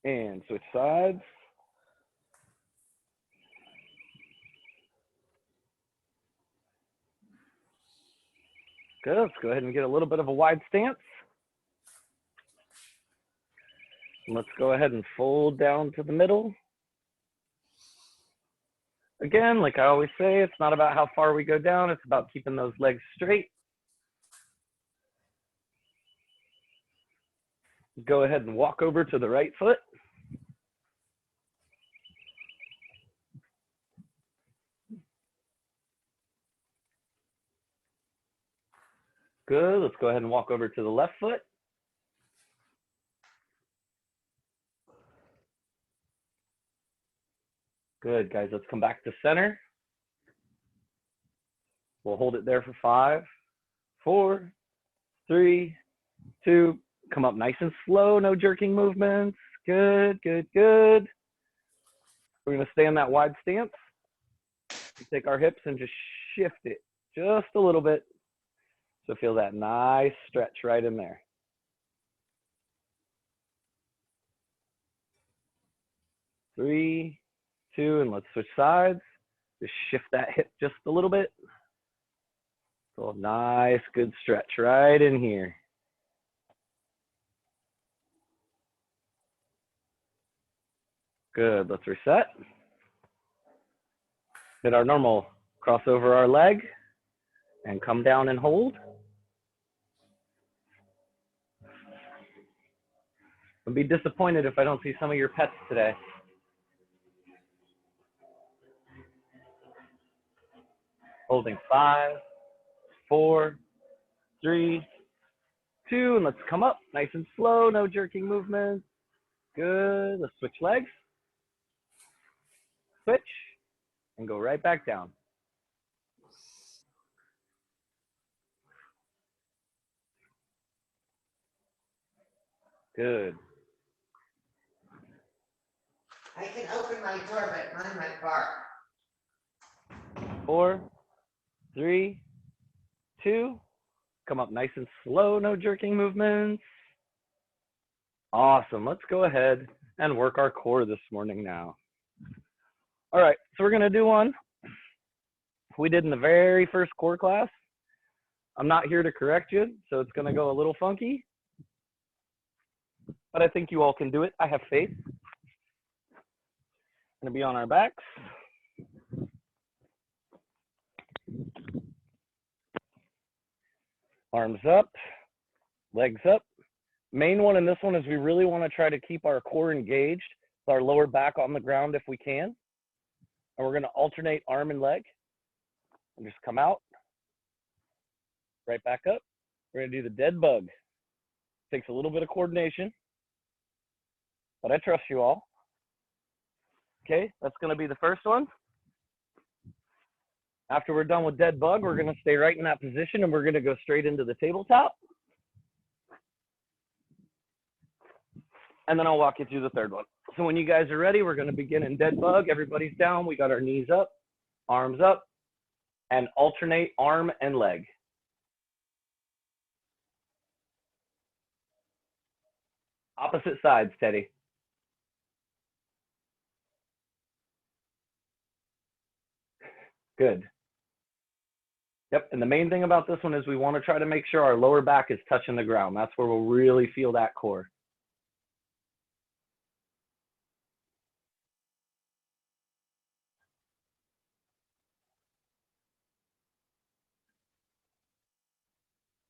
And switch sides. Good. Let's go ahead and get a little bit of a wide stance. And let's go ahead and fold down to the middle. Again, like I always say, it's not about how far we go down. It's about keeping those legs straight. Go ahead and walk over to the right foot. Good. Let's go ahead and walk over to the left foot. Good, guys. Let's come back to center. We'll hold it there for 5, 4, 3, 2. Come up nice and slow. No jerking movements. Good, good, good. We're going to stay in that wide stance. Take our hips and just shift it just a little bit. So feel that nice stretch right in there. Three, 2, and let's switch sides. Just shift that hip just a little bit. So nice, good stretch right in here. Good, let's reset. Hit our normal cross over our leg and come down and hold. I'll be disappointed if I don't see some of your pets today. Holding 5, 4, 3, 2, and let's come up nice and slow, no jerking movements. Good, let's switch legs. Switch, and go right back down. Good. I can open my door, but mine might bark. 4, 3, 2. Come up nice and slow, no jerking movements. Awesome. Let's go ahead and work our core this morning now. All right, so we're going to do one we did in the very first core class. I'm not here to correct you, so it's going to go a little funky. But I think you all can do it. I have faith. Going to be on our backs. Arms up, legs up. Main one in this one is we really want to try to keep our core engaged, with our lower back on the ground if we can. And we're going to alternate arm and leg. And just come out, right back up. We're going to do the dead bug. Takes a little bit of coordination, but I trust you all. Okay, that's going to be the first one. After we're done with dead bug, we're going to stay right in that position and we're going to go straight into the tabletop. And then I'll walk you through the third one. So when you guys are ready, we're going to begin in dead bug. Everybody's down. We got our knees up, arms up, and alternate arm and leg. Opposite sides, Teddy. Good. Yep, and the main thing about this one is we want to try to make sure our lower back is touching the ground. That's where we'll really feel that core.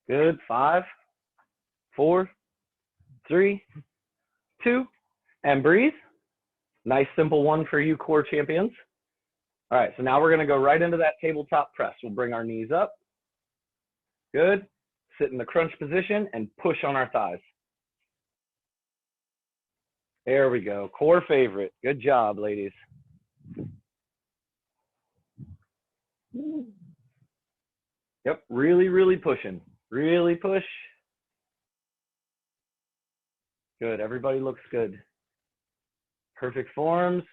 Good, 5, 4, 3, 2, and breathe. Nice simple one for you core champions. All right, so now we're going to go right into that tabletop press. We'll bring our knees up. Good. Sit in the crunch position and push on our thighs. There we go. Core favorite. Good job, ladies. Yep, really, really pushing. Really push. Good. Everybody looks good. Perfect forms.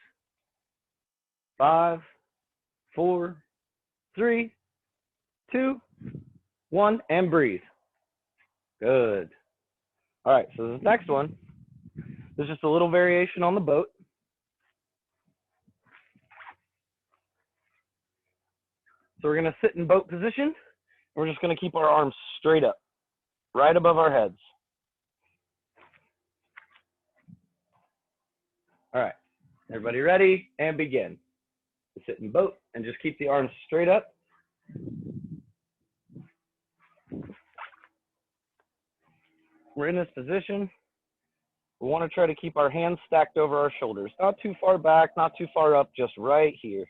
5, 4, 3, 2, 1, and breathe. Good. All right, so this next one, There's just a little variation on the boat. So we're going to sit in boat position. We're just going to keep our arms straight up, right above our heads. All right, everybody ready? And begin. Sit in boat and just keep the arms straight up. We're in this position. We want to try to keep our hands stacked over our shoulders. Not too far back, not too far up, just right here.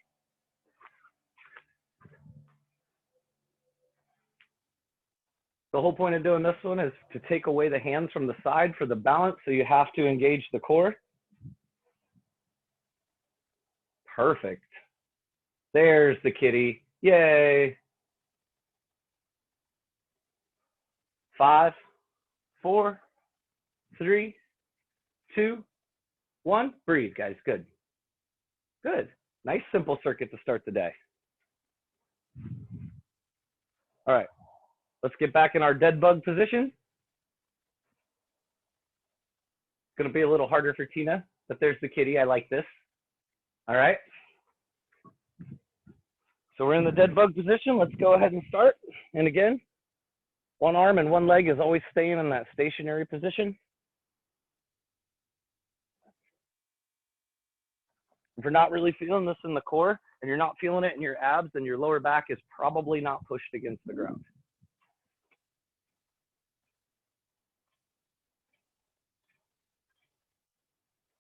The whole point of doing this one is to take away the hands from the side for the balance, so you have to engage the core. Perfect. There's the kitty. Yay. 5, 4, 3, 2, 1. Breathe, guys. Good. Good. Nice simple circuit to start the day. All right. Let's get back in our dead bug position. It's going to be a little harder for Tina, but there's the kitty. I like this. All right. So we're in the dead bug position. Let's go ahead and start. And again, one arm and one leg is always staying in that stationary position. If you're not really feeling this in the core and you're not feeling it in your abs, then your lower back is probably not pushed against the ground.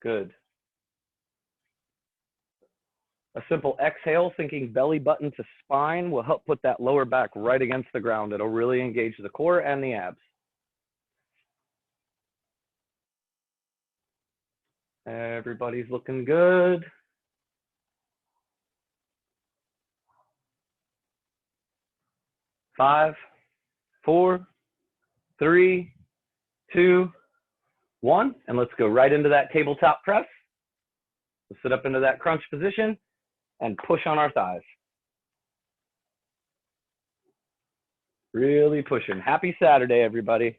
Good. A simple exhale, thinking belly button to spine, will help put that lower back right against the ground. It'll really engage the core and the abs. Everybody's looking good. Five, 4, 3, 2, 1. And let's go right into that tabletop press. We'll sit up into that crunch position and push on our thighs. Really pushing. Happy Saturday, everybody.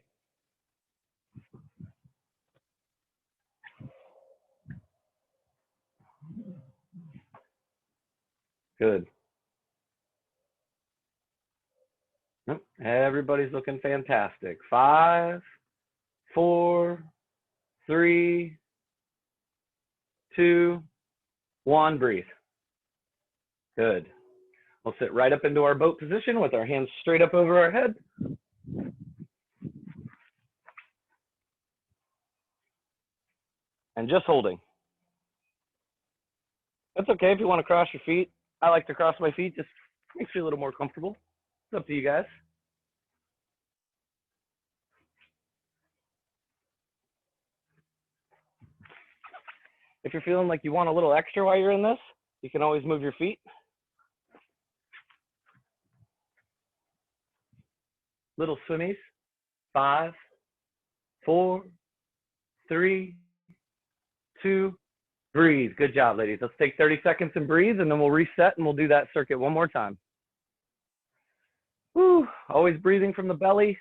Good. Everybody's looking fantastic. 5, 4, 3, 2, 1. Breathe. Good. We'll sit right up into our boat position with our hands straight up over our head. And just holding. That's okay if you want to cross your feet. I like to cross my feet, just makes me a little more comfortable. It's up to you guys. If you're feeling like you want a little extra while you're in this, you can always move your feet. Little swimmies. 5, 4, 3, 2, breathe. Good job, ladies. Let's take 30 seconds and breathe, and then we'll reset and we'll do that circuit one more time. Woo. Always breathing from the belly.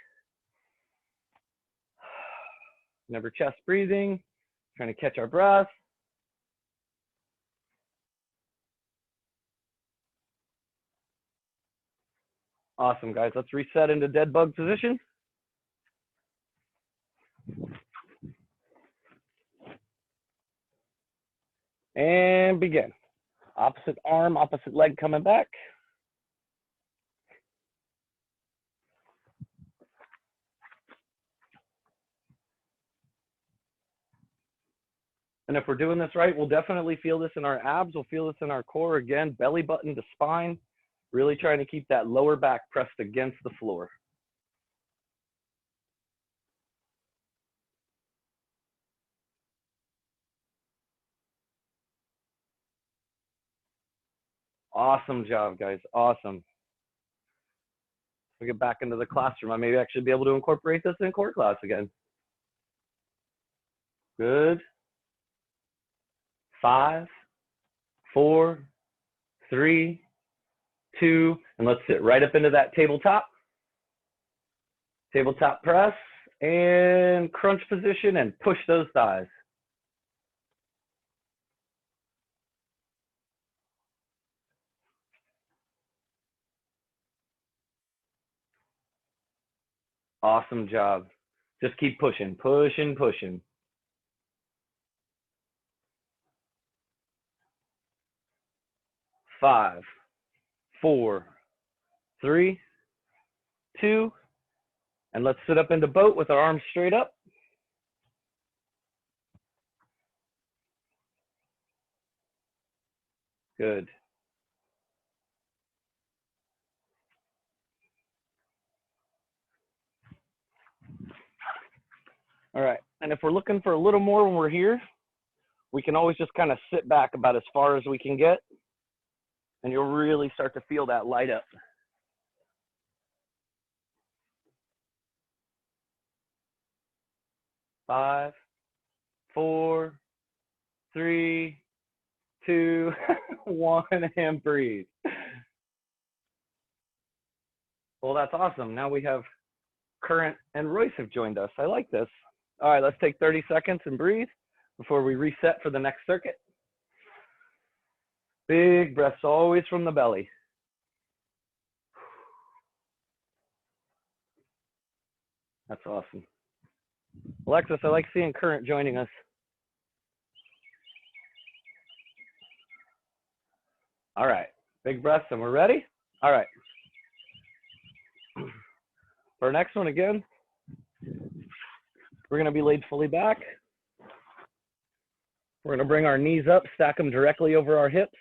Never chest breathing. Trying to catch our breath. Awesome, guys. Let's reset into dead bug position. And begin. Opposite arm, opposite leg coming back. And if we're doing this right, we'll definitely feel this in our abs. We'll feel this in our core. Again, belly button to spine. Really trying to keep that lower back pressed against the floor. Awesome job, guys. Awesome. We get back into the classroom. I may actually be able to incorporate this in core class again. Good. 5, 4, 3, 2, and let's sit right up into that tabletop. Tabletop press and crunch position and push those thighs. Awesome job. Just keep pushing, pushing, pushing. 5, 4, 3, 2, and let's sit up into boat with our arms straight up. Good. All right, and if we're looking for a little more when we're here, we can always just kind of sit back about as far as we can get, and you'll really start to feel that light up. 5, 4, 3, 2, 1, and breathe. Well, that's awesome. Now we have Current and Royce have joined us. I like this. All right, let's take 30 seconds and breathe before we reset for the next circuit. Big breaths always from the belly. That's awesome. Alexis, I like seeing Current joining us. All right, big breaths and we're ready. All right. For our next one again, we're gonna be laid fully back. We're gonna bring our knees up, stack them directly over our hips.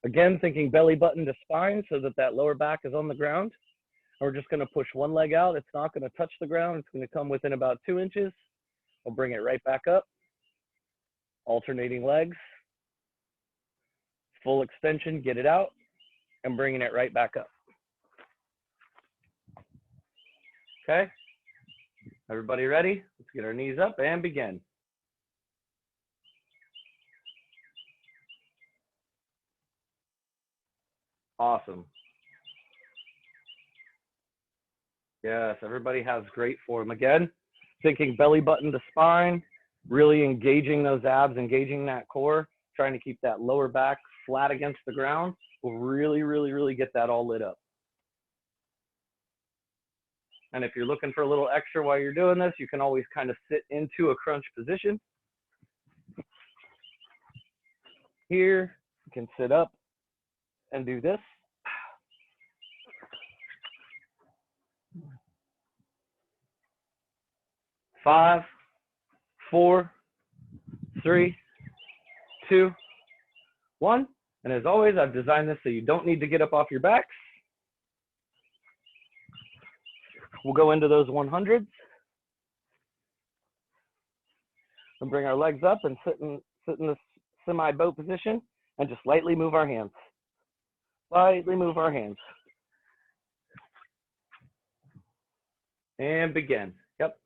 Again, thinking belly button to spine so that that lower back is on the ground. And we're just gonna push one leg out. It's not gonna touch the ground. It's gonna come within about 2 inches. We'll bring it right back up. Alternating legs. Full extension, get it out, and bringing it right back up. Okay, everybody ready? Let's get our knees up and begin. Awesome. Yes, everybody has great form. Again, thinking belly button to spine, really engaging those abs, engaging that core, trying to keep that lower back flat against the ground. Will really, really, really get that all lit up. And if you're looking for a little extra while you're doing this, you can always kind of sit into a crunch position. Here, you can sit up and do this. Five, 4, 3, 2, 1. And as always, I've designed this so you don't need to get up off your backs. We'll go into those 100s. And bring our legs up and sit in this semi-boat position and just lightly move our hands. Lightly move our hands. And begin. Yep.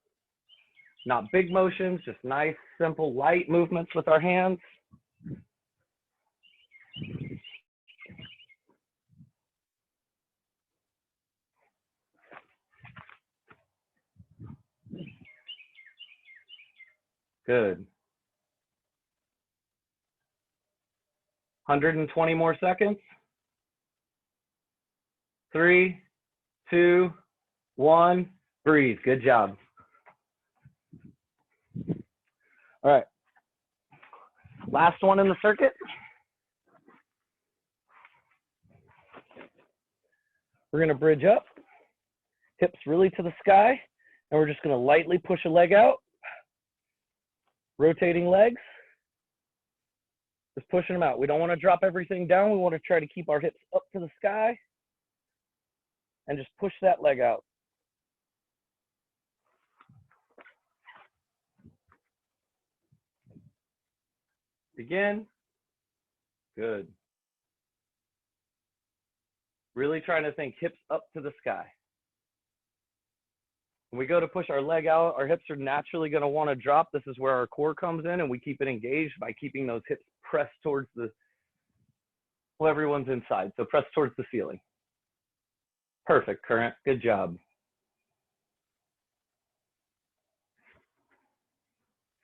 Not big motions, just nice, simple, light movements with our hands. Good. 120 more seconds. 3, 2, 1. Breathe. Good job. All right. Last one in the circuit. We're going to bridge up, hips really to the sky, and we're just going to lightly push a leg out. Rotating legs. Just pushing them out. We don't want to drop everything down. We want to try to keep our hips up to the sky and just push that leg out. Begin. Good. Really trying to think hips up to the sky. When we go to push our leg out, our hips are naturally going to want to drop. This is where our core comes in, and we keep it engaged by keeping those hips pressed towards the, well, everyone's inside, so press towards the ceiling. Perfect, Current. Good job.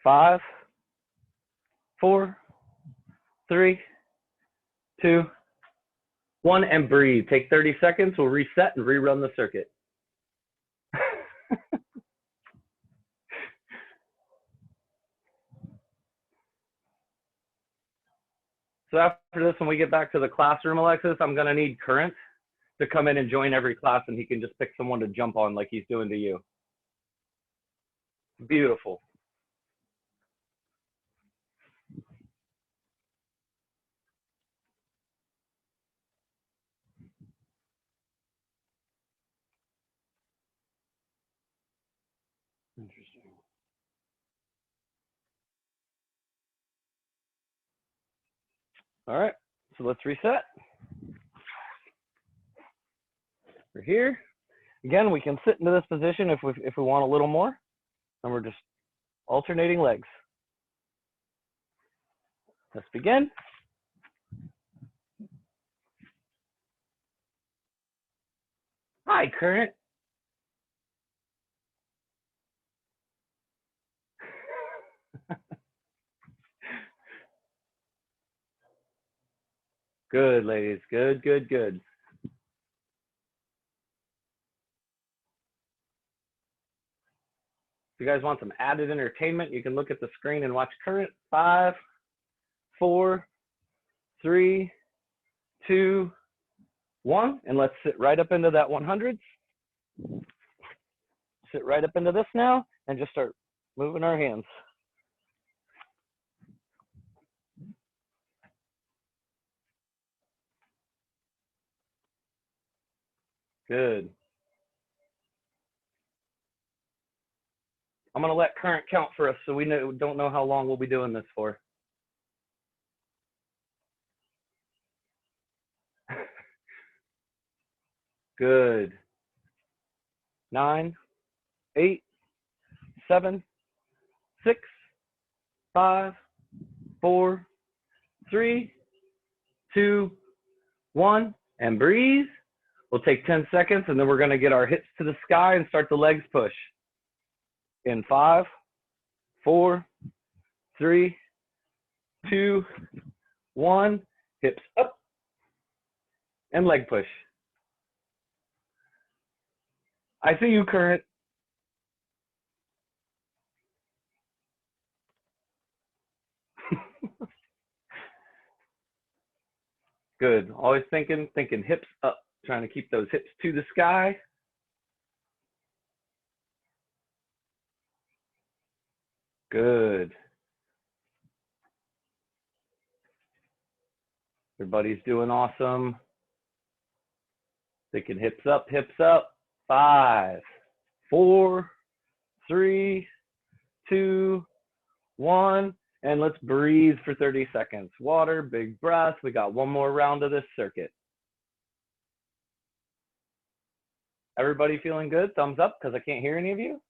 5, 4, 3, 2, 1, and breathe. Take 30 seconds. We'll reset and rerun the circuit. after this, when we get back to the classroom, Alexis, I'm going to need Current to come in and join every class, and he can just pick someone to jump on like he's doing to you. Beautiful. Interesting. All right, so let's reset. We're here. Again, we can sit into this position if we want a little more, and we're just alternating legs. Let's begin. Hi, Current. Good, ladies. Good, good, good. If you guys want some added entertainment, you can look at the screen and watch Current. 5, 4, 3, 2, 1, and let's sit right up into that 100s. Sit right up into this now and just start moving our hands. Good. I'm going to let Current count for us so we don't know how long we'll be doing this for. Good. 9, 8, 7, 6, 5, 4, 3, 2, 1, and breathe. We'll take 10 seconds, and then we're going to get our hips to the sky and start the legs push. In 5, 4, 3, 2, 1, hips up, and leg push. I see you, Current. Good. Always thinking hips up, trying to keep those hips to the sky. Good. Everybody's doing awesome. Thinking hips up, hips up. 5, 4, 3, 2, 1. And let's breathe for 30 seconds. Water, big breath. We got one more round of this circuit. Everybody feeling good? Thumbs up, because I can't hear any of you.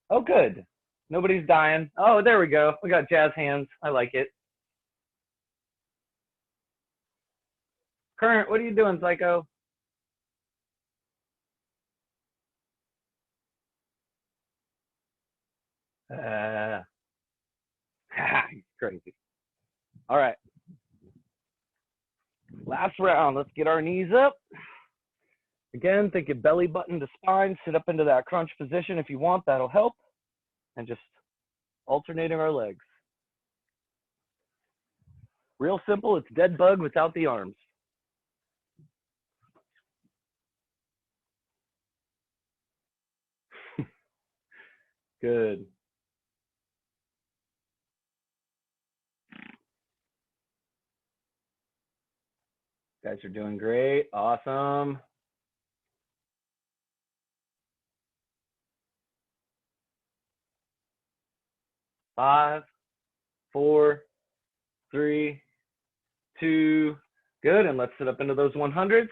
Oh, good. Nobody's dying. Oh, there we go. We got jazz hands. I like it. Current, what are you doing, Psycho? Crazy. All right. Last round. Let's get our knees up. Again, think of belly button to spine. Sit up into that crunch position if you want. That'll help. And just alternating our legs. Real simple. It's dead bug without the arms. Good. Guys are doing great. Awesome. Five, 4, 3, 2, good. And let's sit up into those 100s.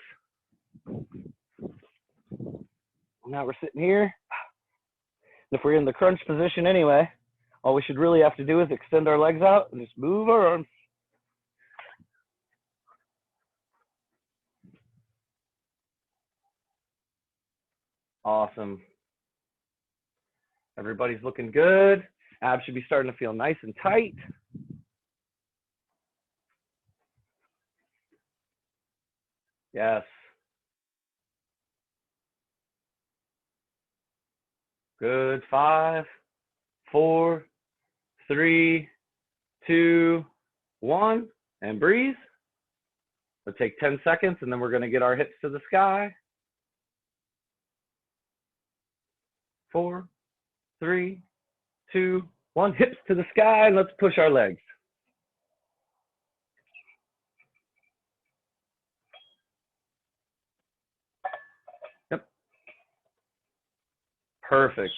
Now we're sitting here. If we're in the crunch position anyway, all we should really have to do is extend our legs out and just move our arms. Awesome. Everybody's looking good. Abs should be starting to feel nice and tight. Yes. Good. 5, 4, 3, 2, 1. and breathe. Let's take 10 seconds, and then we're going to get our hips to the sky. 4, 3, 2, 1. Hips to the sky, and let's push our legs. Yep. Perfect.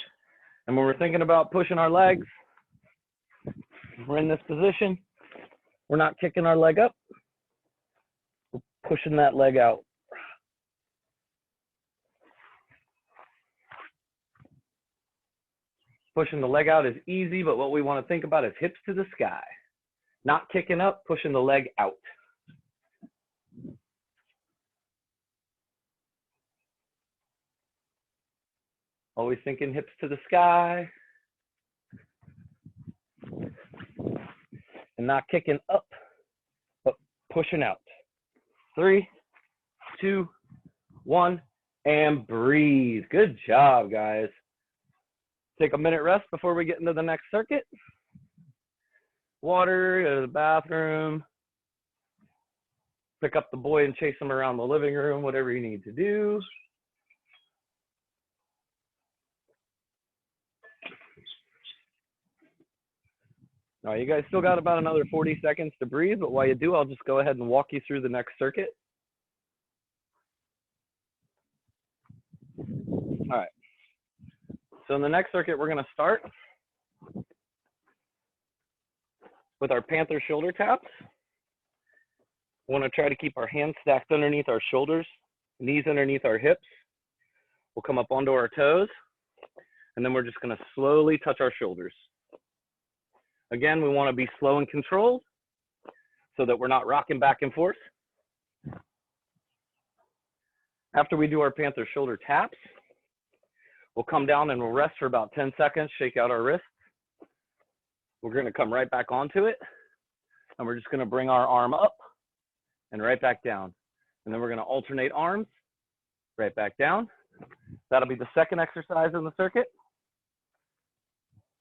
And when we're thinking about pushing our legs, we're in this position. We're not kicking our leg up. We're pushing that leg out. Pushing the leg out is easy, but what we want to think about is hips to the sky. Not kicking up, pushing the leg out. Always thinking hips to the sky. And not kicking up, but pushing out. 3, 2, 1, and breathe. Good job, guys. Take a minute rest before we get into the next circuit. Water, go to the bathroom. Pick up the boy and chase him around the living room, whatever you need to do. All right, you guys still got about another 40 seconds to breathe, but while you do, I'll just go ahead and walk you through the next circuit. All right. So in the next circuit, we're going to start with our panther shoulder taps. We want to try to keep our hands stacked underneath our shoulders, knees underneath our hips. We'll come up onto our toes, and then we're just going to slowly touch our shoulders. Again, we want to be slow and controlled so that we're not rocking back and forth. After we do our panther shoulder taps, we'll come down and we'll rest for about 10 seconds, shake out our wrists. We're going to come right back onto it, and we're just going to bring our arm up and right back down. And then we're going to alternate arms, right back down. That'll be the second exercise in the circuit.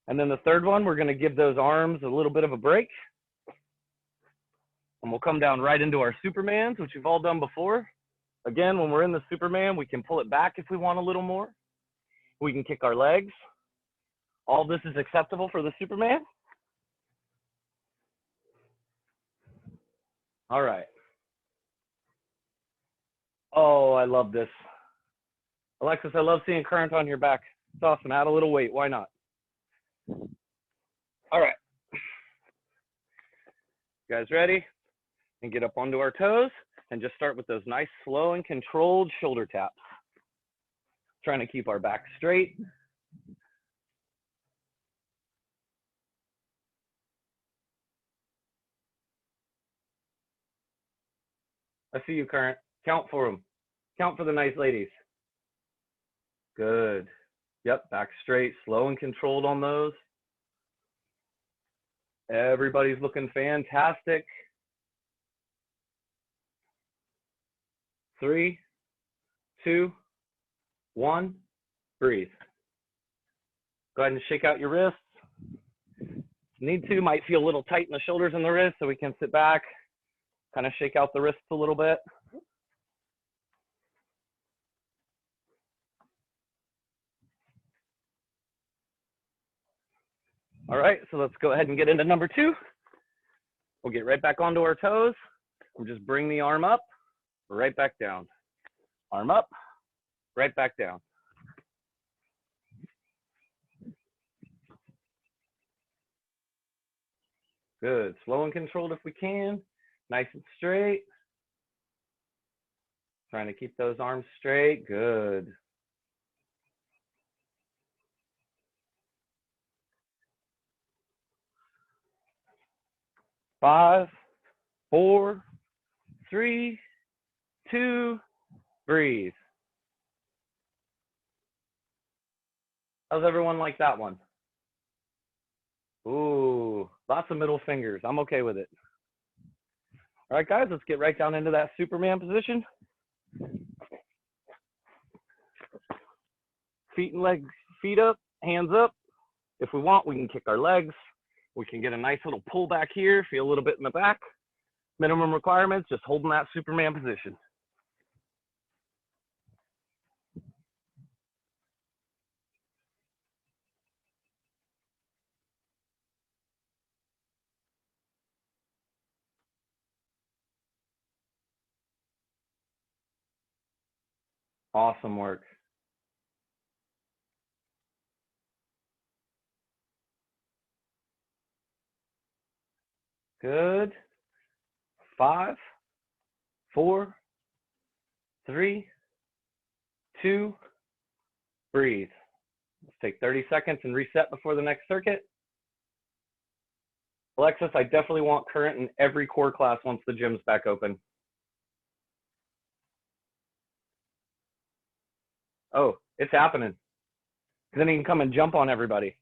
And then the third one, we're going to give those arms a little bit of a break. And we'll come down right into our Supermans, which you've all done before. Again, when we're in the Superman, we can pull it back if we want a little more. We can kick our legs. All this is acceptable for the Superman. All right. Oh, I love this. Alexis, I love seeing current on your back. It's awesome. Add a little weight. Why not? All right. You guys ready? And get up onto our toes and just start with those nice, slow and controlled shoulder taps. Trying to keep our back straight. I see you, Current. Count for them. Count for the nice ladies. Good. Yep, back straight, slow and controlled on those. Everybody's looking fantastic. 3, 2, 1, breathe. Go ahead and shake out your wrists. Need to, might feel a little tight in the shoulders and the wrists, so we can sit back, kind of shake out the wrists a little bit. All right, so let's go ahead and get into number 2. We'll get right back onto our toes. We'll just bring the arm up, right back down. Arm up, right back down. Good, slow and controlled if we can. Nice and straight. Trying to keep those arms straight, good. Five, 4, 3, 2, breathe. How's everyone like that one? Ooh, lots of middle fingers. I'm okay with it. All right, guys, let's get right down into that Superman position. Feet and legs, feet up, hands up. If we want, we can kick our legs. We can get a nice little pull back here, feel a little bit in the back. Minimum requirements, just holding that Superman position. Awesome work. Good. 5, 4, 3, 2, breathe. Let's take 30 seconds and reset before the next circuit. Alexis, I definitely want current in every core class once the gym's back open. Oh, it's happening. Then he can come and jump on everybody.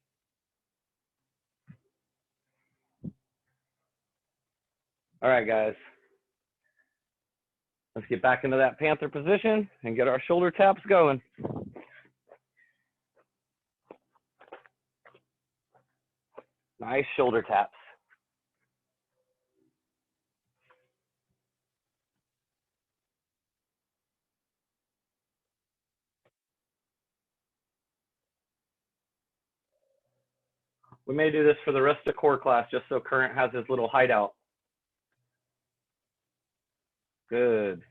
All right, guys. Let's get back into that Panther position and get our shoulder taps going. Nice shoulder taps. We may do this for the rest of core class just so Current has his little hideout. Good.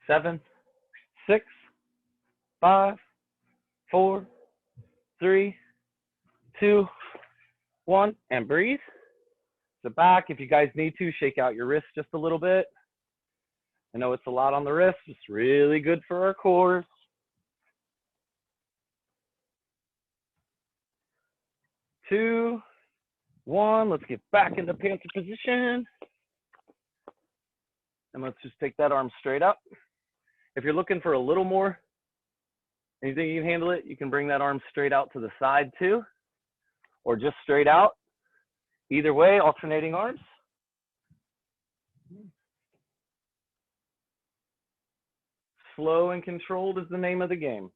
7, 6, 5, 4, 3, 2, 1, and breathe. So back, if you guys need to, shake out your wrists just a little bit. I know it's a lot on the wrists. It's really good for our cores. 2, 1, let's get back into Panther position. And let's just take that arm straight up. If you're looking for a little more, and you think you can handle it, you can bring that arm straight out to the side too, or just straight out. Either way, alternating arms. Slow and controlled is the name of the game.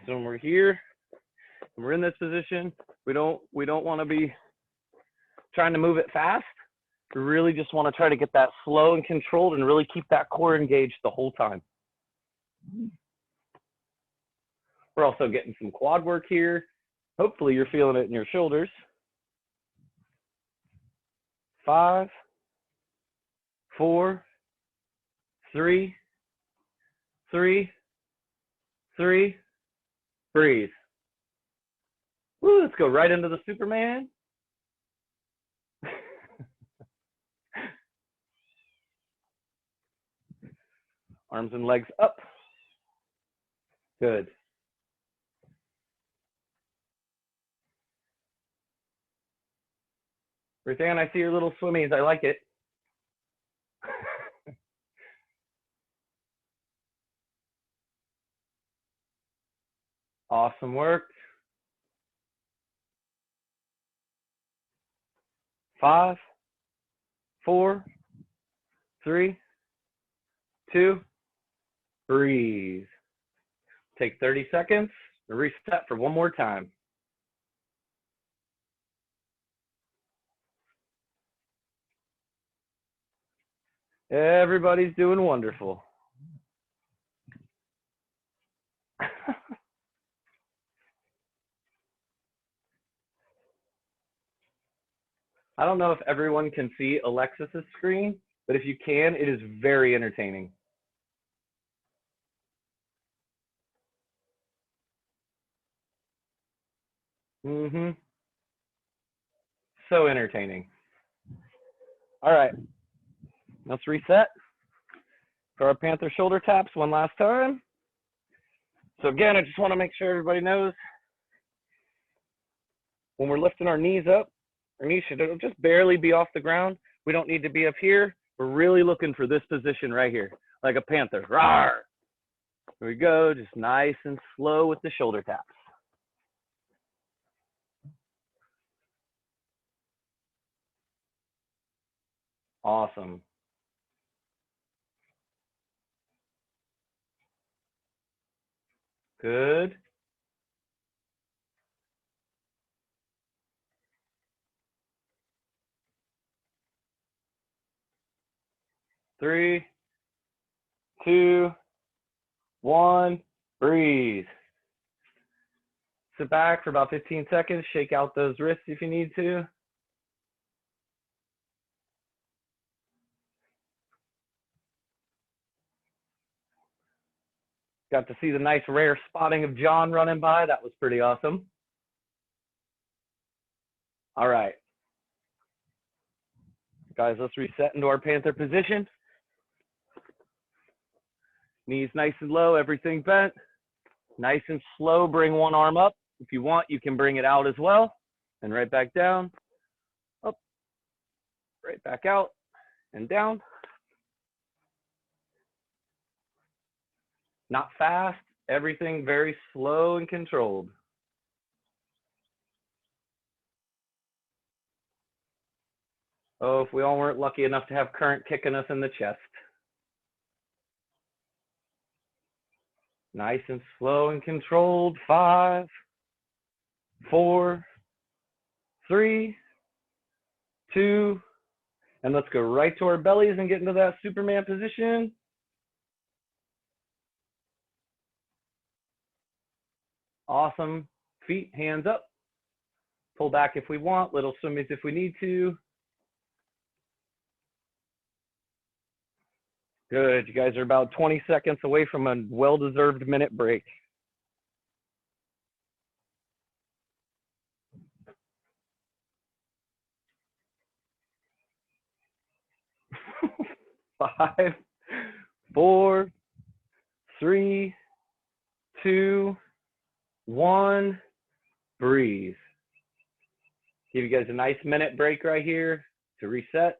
So when we're here, when we're in this position, we don't want to be trying to move it fast. We really just want to try to get that slow and controlled and really keep that core engaged the whole time. We're also getting some quad work here. Hopefully you're feeling it in your shoulders. 5, 4, 3, 3, 3, breathe. Woo, let's go right into the Superman. Arms and legs up. Good. Ruthann, I see your little swimmies. I like it. Awesome work. 5, 4, 3, 2, breathe. Take 30 seconds and reset for one more time. Everybody's doing wonderful. I don't know if everyone can see Alexis's screen, but if you can, it is very entertaining. So entertaining. All right, let's reset for our Panther shoulder taps one last time. So again, I just want to make sure everybody knows when we're lifting our knees up, our knees should just barely be off the ground. We don't need to be up here. We're really looking for this position right here, like a panther. Rawr! Here we go, just nice and slow with the shoulder taps. Awesome. Good. 3, 2, 1, breathe. Sit back for about 15 seconds, shake out those wrists if you need to. Got to see the nice rare spotting of John running by. That was pretty awesome. All right. Guys, let's reset into our Panther position. Knees nice and low, everything bent. Nice and slow, bring one arm up. If you want, you can bring it out as well. And right back down, up, right back out, and down. Not fast, everything very slow and controlled. Oh, if we all weren't lucky enough to have current kicking us in the chest. Nice and slow and controlled. 5, 4, 3, 2, and let's go right to our bellies and get into that Superman position. Awesome. Feet, hands up. Pull back if we want, little swimmies if we need to. Good, you guys are about 20 seconds away from a well-deserved minute break. Five, 4, 3, 2, 1, breathe. Give you guys a nice minute break right here to reset.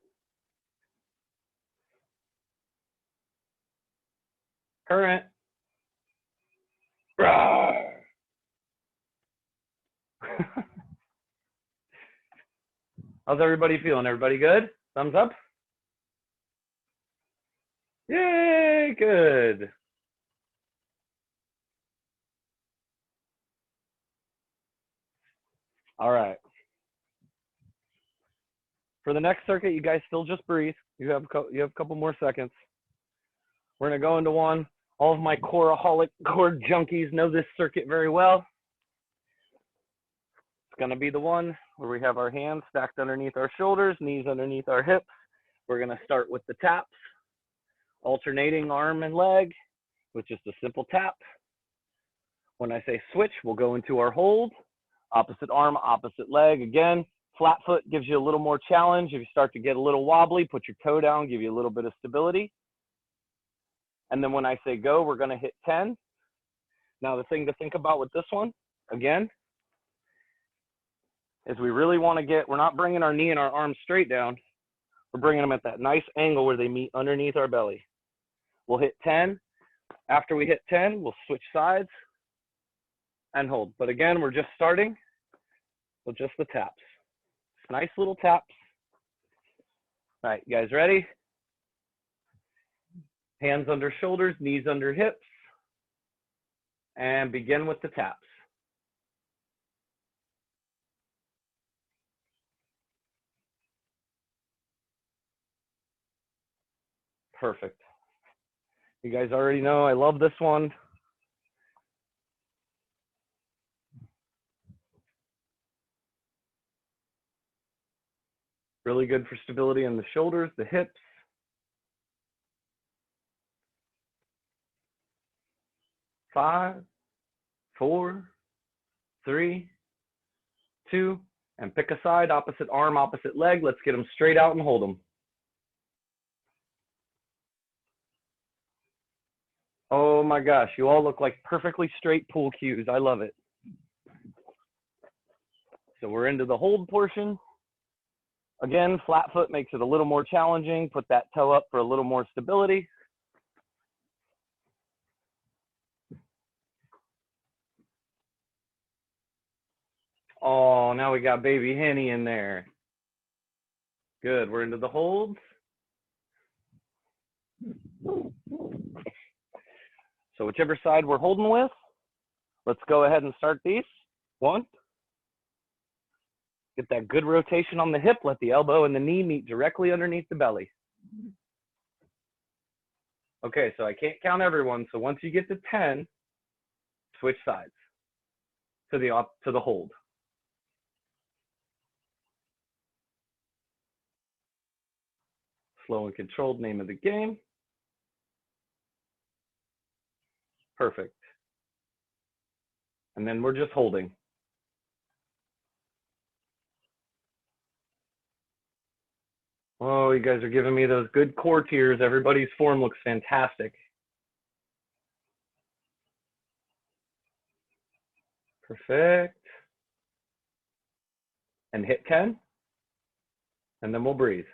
Current. How's everybody feeling? Everybody good? Thumbs up? Yay, good. All right. For the next circuit, you guys still just breathe. You have a couple more seconds. We're gonna go into one. All of my coreaholic core junkies know this circuit very well. It's gonna be the one where we have our hands stacked underneath our shoulders, knees underneath our hips. We're gonna start with the taps, alternating arm and leg with just a simple tap. When I say switch, we'll go into our hold, opposite arm, opposite leg. Again, flat foot gives you a little more challenge. If you start to get a little wobbly, put your toe down, give you a little bit of stability. And then when I say go, we're gonna hit 10. Now the thing to think about with this one, again, is we really wanna we're not bringing our knee and our arms straight down. We're bringing them at that nice angle where they meet underneath our belly. We'll hit 10. After we hit 10, we'll switch sides and hold. But again, we're just starting with just the taps. Nice little taps. All right, you guys ready? Hands under shoulders, knees under hips, and begin with the taps. Perfect. You guys already know I love this one. Really good for stability in the shoulders, the hips. 5, 4, 3, 2, and pick a side, opposite arm, opposite leg. Let's get them straight out and hold them. Oh my gosh, you all look like perfectly straight pool cues. I love it. So we're into the hold portion. Again, flat foot makes it a little more challenging. Put that toe up for a little more stability. Oh, now we got baby Henny in there. Good, we're into the holds. So whichever side we're holding with, let's go ahead and start these. 1. Get that good rotation on the hip. Let the elbow and the knee meet directly underneath the belly. Okay, so I can't count everyone. So once you get to 10, switch sides to the hold. Slow and controlled, name of the game. Perfect. And then we're just holding. Oh, you guys are giving me those good core tears. Everybody's form looks fantastic. Perfect. And hit 10. And then we'll breathe.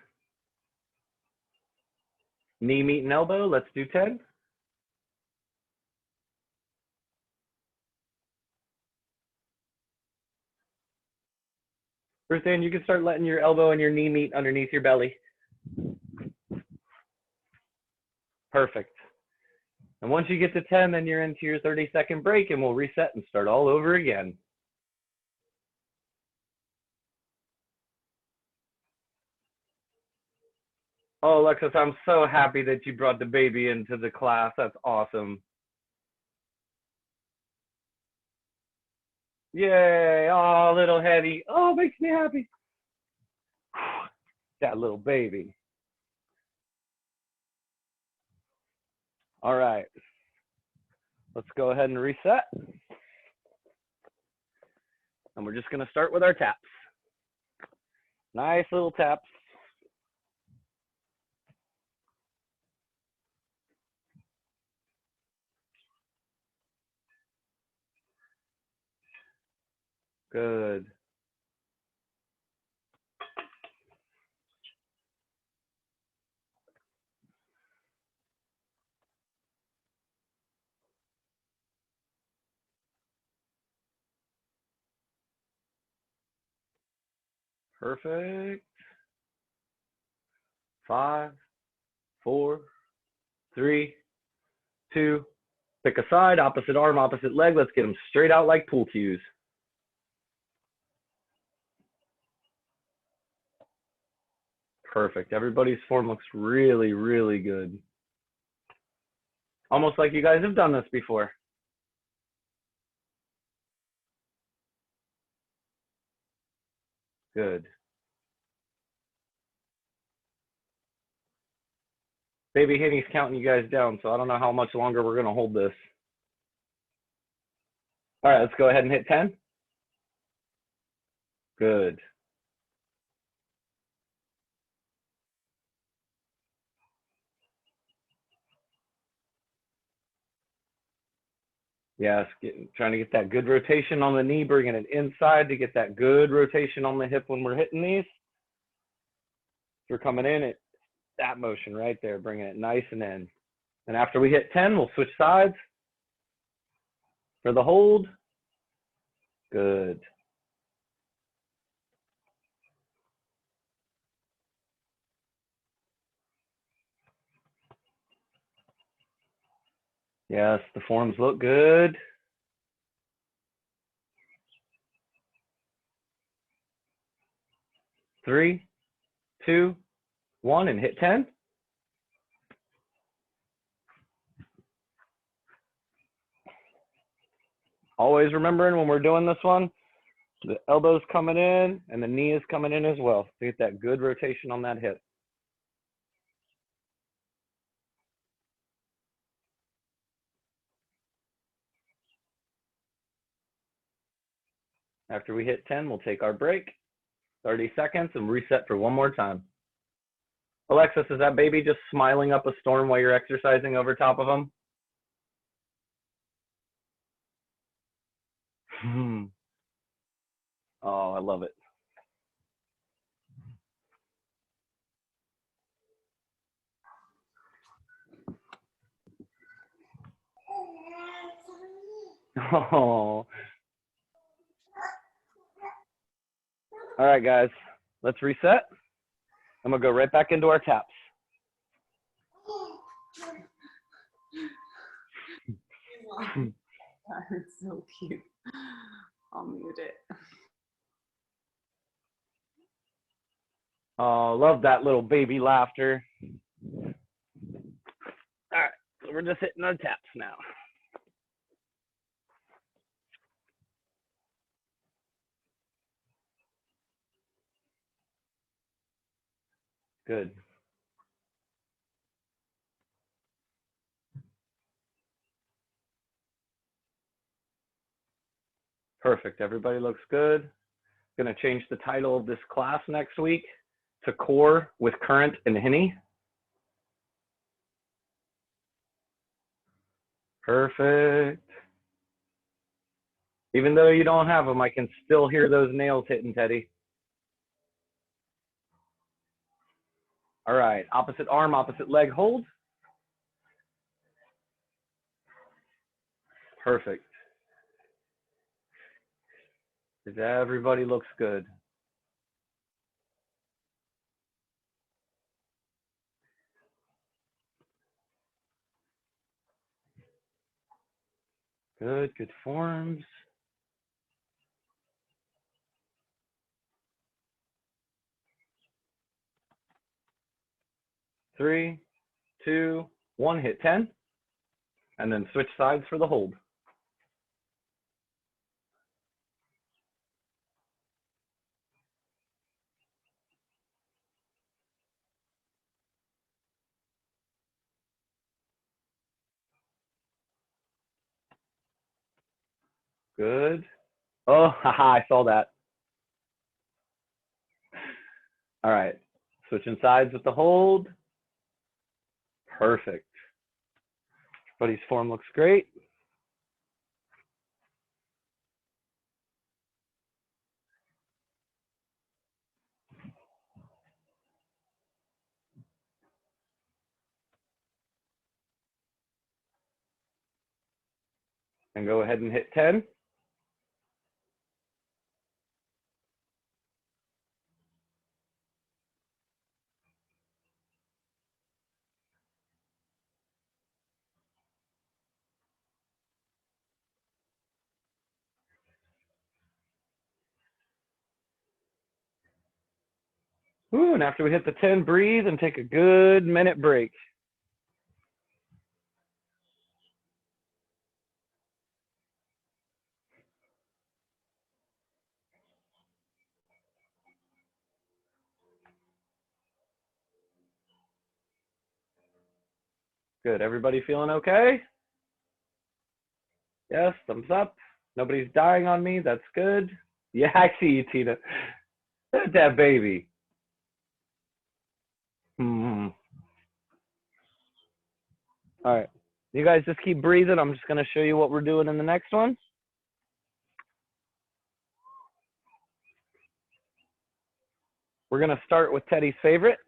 Knee meeting elbow. Let's do 10. First thing, you can start letting your elbow and your knee meet underneath your belly. Perfect. And once you get to 10, then you're into your 30-second break, and we'll reset and start all over again. Oh, Alexis, I'm so happy that you brought the baby into the class. That's awesome. Yay. Oh, little Hetty. Oh, makes me happy. That little baby. All right. Let's go ahead and reset. And we're just going to start with our taps. Nice little taps. Good. Perfect. 5, 4, 3, 2. Pick a side, opposite arm, opposite leg. Let's get them straight out like pool cues. Perfect. Everybody's form looks really, really good. Almost like you guys have done this before. Good. Baby Hitty's counting you guys down, so I don't know how much longer we're going to hold this. All right, let's go ahead and hit 10. Good. Yes, trying to get that good rotation on the knee, bringing it inside to get that good rotation on the hip when we're hitting these. If you're coming in, that motion right there, bringing it nice and in. And after we hit 10, we'll switch sides for the hold. Good. Yes, the forms look good. Three, 2, 1, and hit 10. Always remembering when we're doing this one, the elbow's coming in and the knee is coming in as well. To get that good rotation on that hip. After we hit 10, we'll take our break, 30 seconds, and reset for one more time. Alexis, is that baby just smiling up a storm while you're exercising over top of him? Oh, I love it. Oh. All right, guys, let's reset. And we'll go right back into our taps. That's so cute. I'll mute it. Oh, love that little baby laughter. All right, we're just hitting our taps now. Good. Perfect. Everybody looks good. Going to change the title of this class next week to Core with Current and Henny. Perfect. Even though you don't have them, I can still hear those nails hitting, Teddy. All right, opposite arm, opposite leg hold. Perfect. Everybody looks good. Good, good forms. Three, two, one, hit 10. And then switch sides for the hold. Good. Oh, haha, I saw that. All right, switching sides with the hold. Perfect. Everybody's form looks great. And go ahead and hit 10. Ooh, and after we hit the 10, breathe and take a good minute break. Good, everybody feeling okay? Yes, thumbs up. Nobody's dying on me, that's good. Yeah, I see you, Tina. That baby. All right, you guys just keep breathing. I'm just gonna show you what we're doing in the next one. We're gonna start with Teddy's favorite.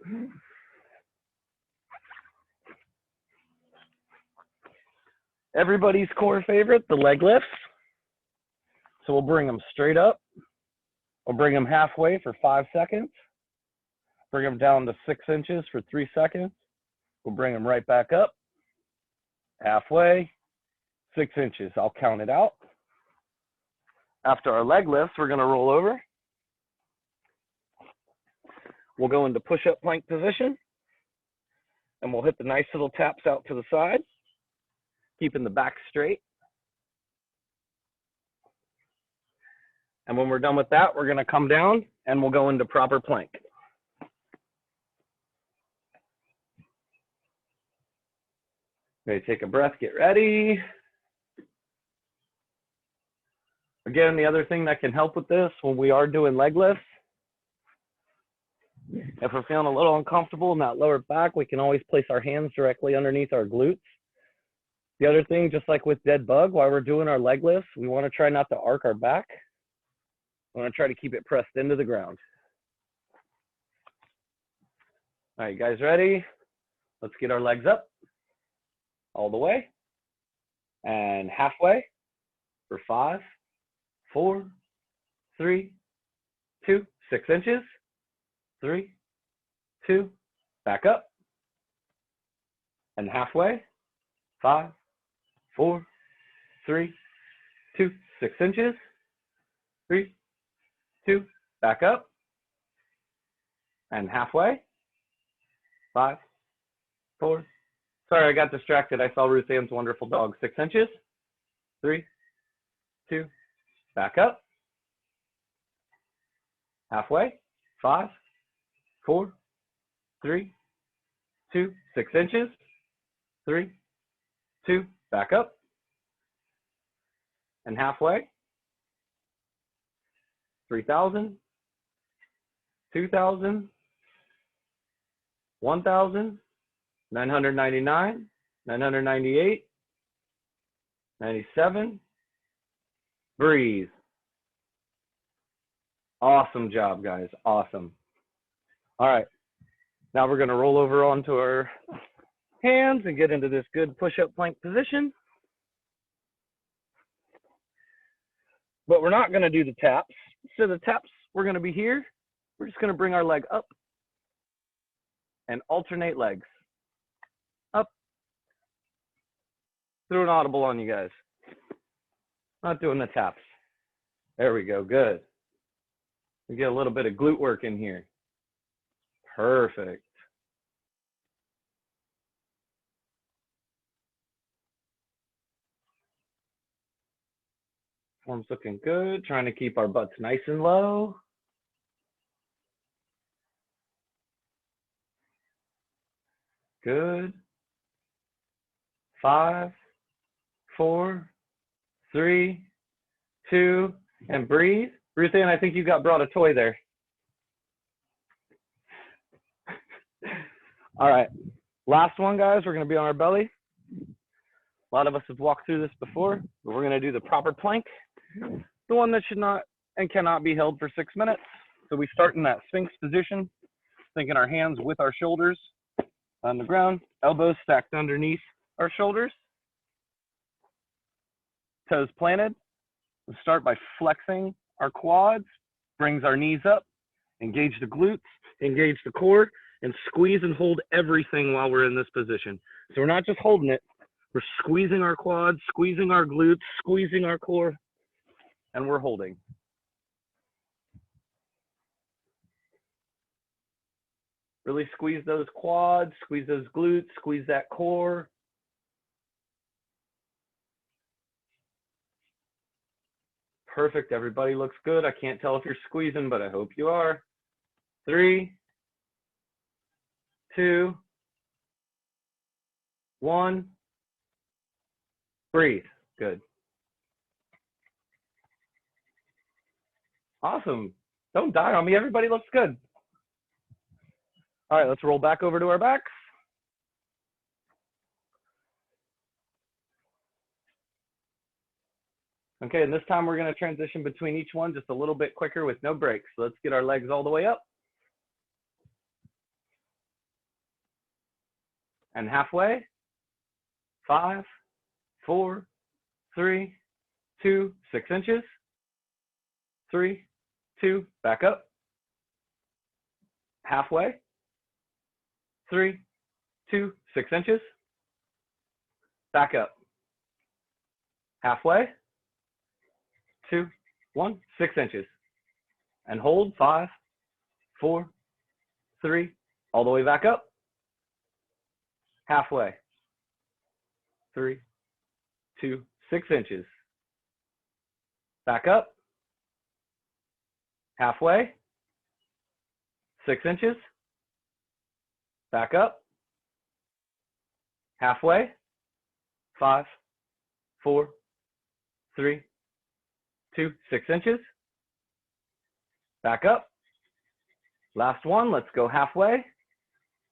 Everybody's core favorite, the leg lifts. So we'll bring them straight up. We'll bring them halfway for 5 seconds. Bring them down to 6 inches for 3 seconds. We'll bring them right back up. Halfway, 6 inches. I'll count it out. After our leg lifts, we're gonna roll over. We'll go into push-up plank position. And we'll hit the nice little taps out to the side, keeping the back straight. And when we're done with that, we're gonna come down and we'll go into proper plank. Okay, take a breath, get ready. Again, the other thing that can help with this when we are doing leg lifts, if we're feeling a little uncomfortable in that lower back, we can always place our hands directly underneath our glutes. The other thing, just like with dead bug, while we're doing our leg lifts, we want to try not to arc our back. We want to try to keep it pressed into the ground. All right, you guys ready? Let's get our legs up all the way and halfway for 5, 4, 3, 2, 6 inches. 3, 2, back up, and halfway, 5, 4, 3, 2, 6 inches, 3, 2, back up, and halfway, 5, 4, Sorry, I got distracted. I saw Ruth Ann's wonderful dog. 6 inches. 3, 2, back up. Halfway. 5, 4, 3, 2, 6 inches. 3, 2, back up. And halfway. 3,000, 2,000, 1,000, 999, 998, 97. Breathe. Awesome job, guys. Awesome. All right. Now we're going to roll over onto our hands and get into this good push-up plank position. But we're not going to do the taps. So the taps, we're going to be here. We're just going to bring our leg up and alternate legs. Up. Through an audible on you guys. Not doing the taps. There we go. Good. We get a little bit of glute work in here. Perfect. Form's looking good. Trying to keep our butts nice and low. Good. 5, 4, 3, 2, and breathe. Ruth Ann, I think you got brought a toy there. All right. Last one, guys. We're going to be on our belly. A lot of us have walked through this before, but we're going to do the proper plank. The one that should not and cannot be held for 6 minutes. So we start in that Sphinx position, thinking our hands with our shoulders on the ground, elbows stacked underneath our shoulders, toes planted. We'll start by flexing our quads, brings our knees up, engage the glutes, engage the core, and squeeze and hold everything while we're in this position. So we're not just holding it, we're squeezing our quads, squeezing our glutes, squeezing our core, and we're holding. Really squeeze those quads, squeeze those glutes, squeeze that core. Perfect, everybody looks good. I can't tell if you're squeezing, but I hope you are. 3, 2, 1. Breathe, good. Awesome, don't die on me, everybody looks good. All right, let's roll back over to our backs. Okay, and this time we're going to transition between each one just a little bit quicker with no breaks. So let's get our legs all the way up. And halfway. 5, 4, 3, 2, 6 inches. 3, 2, back up. Halfway. 3, 2, 6 inches. Back up. Halfway. 2, 1, 6 inches. And hold. 5, 4, 3, all the way back up. Halfway. 3, 2, 6 inches. Back up. Halfway. 6 inches. Back up. Halfway. 5, 4, 3, 2, 6 inches. Back up. Last one. Let's go halfway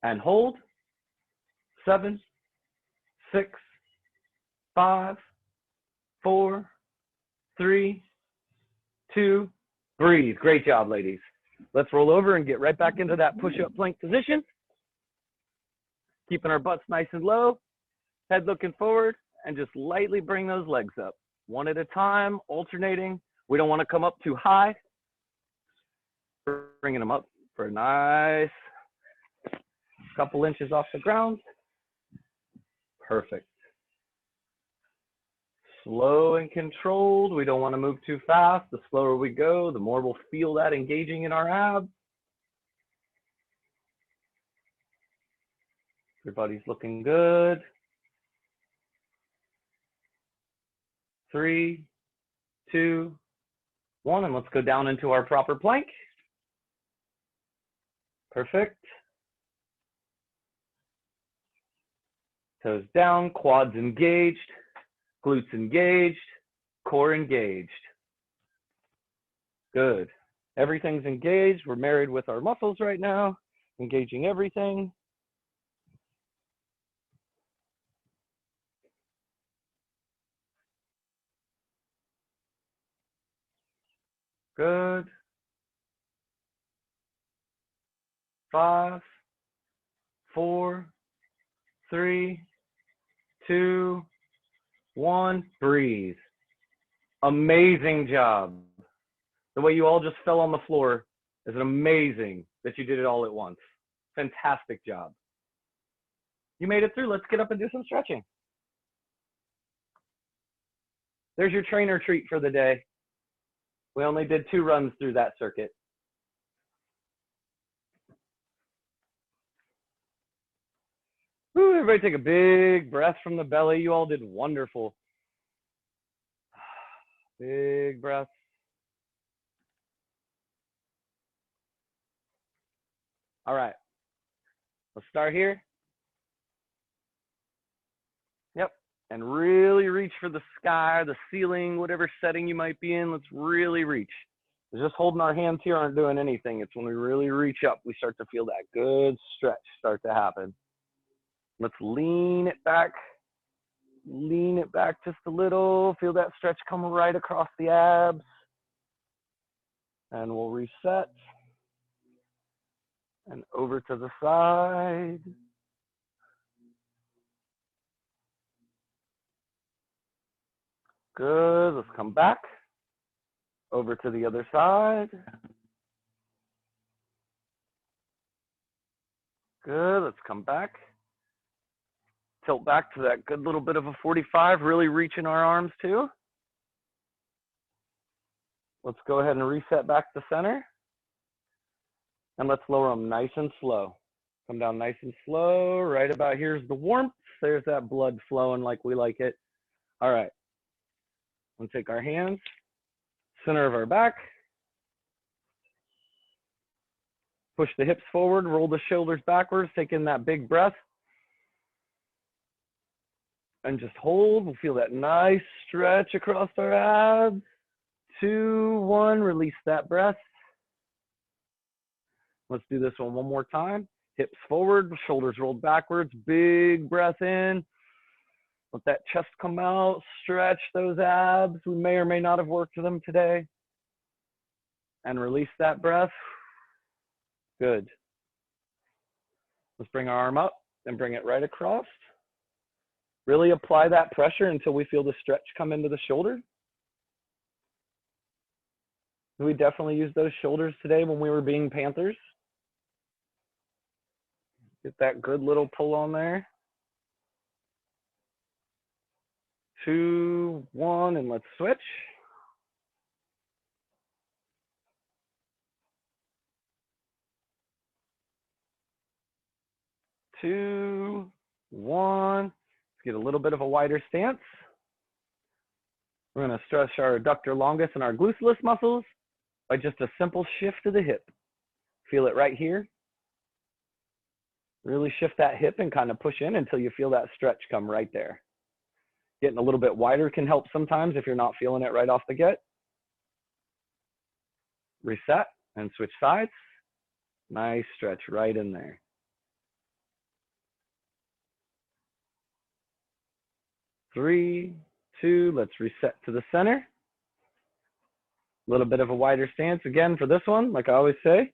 and hold. 7, 6, 5, 4, 3, 2. Breathe. Great job, ladies. Let's roll over and get right back into that push-up plank position. Keeping our butts nice and low, head looking forward, and just lightly bring those legs up. One at a time, alternating. We don't want to come up too high. Bringing them up for a nice couple inches off the ground. Perfect. Slow and controlled. We don't want to move too fast. The slower we go, the more we'll feel that engaging in our abs. Everybody's looking good. 3, 2, 1, and let's go down into our proper plank. Perfect. Toes down, quads engaged, glutes engaged, core engaged. Good. Everything's engaged. We're married with our muscles right now, engaging everything. Good. 5, 4, 3, 2, 1. Breathe. Amazing job. The way you all just fell on the floor is amazing that you did it all at once. Fantastic job. You made it through. Let's get up and do some stretching. There's your trainer treat for the day. We only did 2 runs through that circuit. Woo, everybody take a big breath from the belly. You all did wonderful. Big breath. All right. Let's start here. Yep. And really reach for the sky, the ceiling, whatever setting you might be in. Let's really reach. Just holding our hands here aren't doing anything. It's when we really reach up, we start to feel that good stretch start to happen. Let's lean it back. Lean it back just a little. Feel that stretch come right across the abs. And we'll reset. And over to the side. Good. Let's come back. Over to the other side. Good. Let's come back. Tilt back to that good little bit of a 45. Really reaching our arms too. Let's go ahead and reset back to center. And let's lower them nice and slow. Come down nice and slow. Right about here's the warmth. There's that blood flowing like we like it. All right. We'll take our hands, center of our back. Push the hips forward, roll the shoulders backwards, take in that big breath. And just hold. We'll feel that nice stretch across our abs. 2, 1, release that breath. Let's do this one more time. Hips forward, shoulders rolled backwards, big breath in. Let that chest come out, stretch those abs. We may or may not have worked them today. And release that breath. Good. Let's bring our arm up and bring it right across. Really apply that pressure until we feel the stretch come into the shoulder. We definitely used those shoulders today when we were being Panthers. Get that good little pull on there. 2, 1, and let's switch. Two, 1. Let's get a little bit of a wider stance. We're going to stretch our adductor longus and our gluteus muscles by just a simple shift to the hip. Feel it right here. Really shift that hip and kind of push in until you feel that stretch come right there. Getting a little bit wider can help sometimes if you're not feeling it right off the get. Reset and switch sides. Nice stretch right in there. 3, 2, let's reset to the center. A little bit of a wider stance again for this one, like I always say.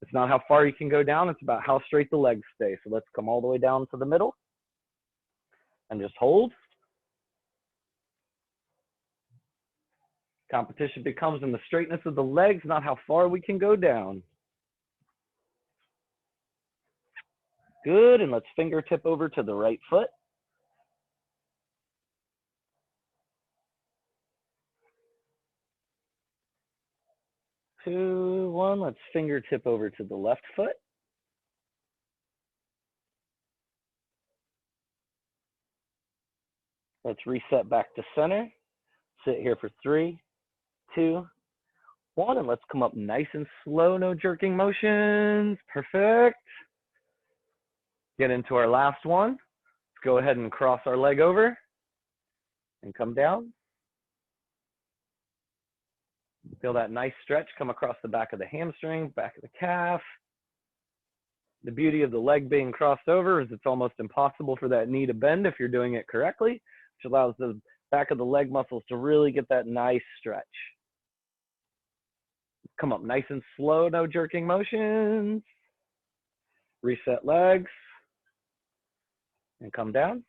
It's not how far you can go down, it's about how straight the legs stay. So let's come all the way down to the middle and just hold. Competition becomes in the straightness of the legs, not how far we can go down. Good, and let's fingertip over to the right foot. 2, 1, let's fingertip over to the left foot. Let's reset back to center. Sit here for 3, 2, 1, and let's come up nice and slow, no jerking motions. Perfect. Get into our last one. Let's go ahead and cross our leg over and come down. Feel that nice stretch come across the back of the hamstring, back of the calf. The beauty of the leg being crossed over is it's almost impossible for that knee to bend if you're doing it correctly, which allows the back of the leg muscles to really get that nice stretch. Come up nice and slow, no jerking motions. Reset legs and come down.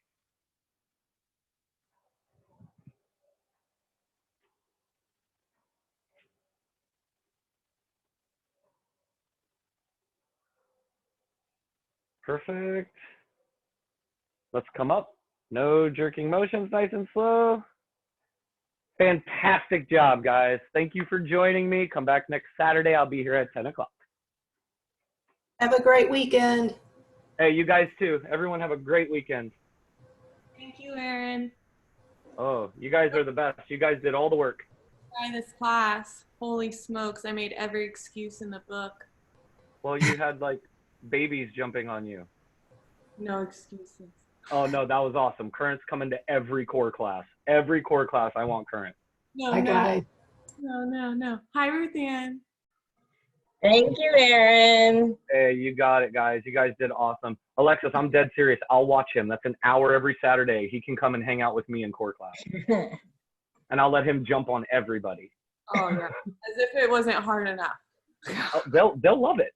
Perfect. Let's come up. No jerking motions, nice and slow. Fantastic job, guys. Thank you for joining me. Come back next Saturday. I'll be here at 10 o'clock. Have a great weekend. Hey, you guys too. Everyone have a great weekend. Thank you, Aaron. Oh, you guys are the best. You guys did all the work. Try this class. Holy smokes, I made every excuse in the book. Well, you had like babies jumping on you. No excuses. Oh, no, that was awesome. Current's coming to every core class. Every core class, I want Current. No, Bye, no, guys. no. Hi, Ruth Ann. Thank you, Aaron. Hey, you got it, guys. You guys did awesome. Alexis, I'm dead serious. I'll watch him. That's an hour every Saturday. He can come and hang out with me in core class. And I'll let him jump on everybody. Oh, yeah. As if it wasn't hard enough. Oh, they'll love it.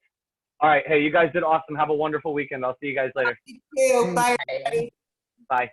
All right. Hey, you guys did awesome. Have a wonderful weekend. I'll see you guys later. Thank you. Bye. Bye.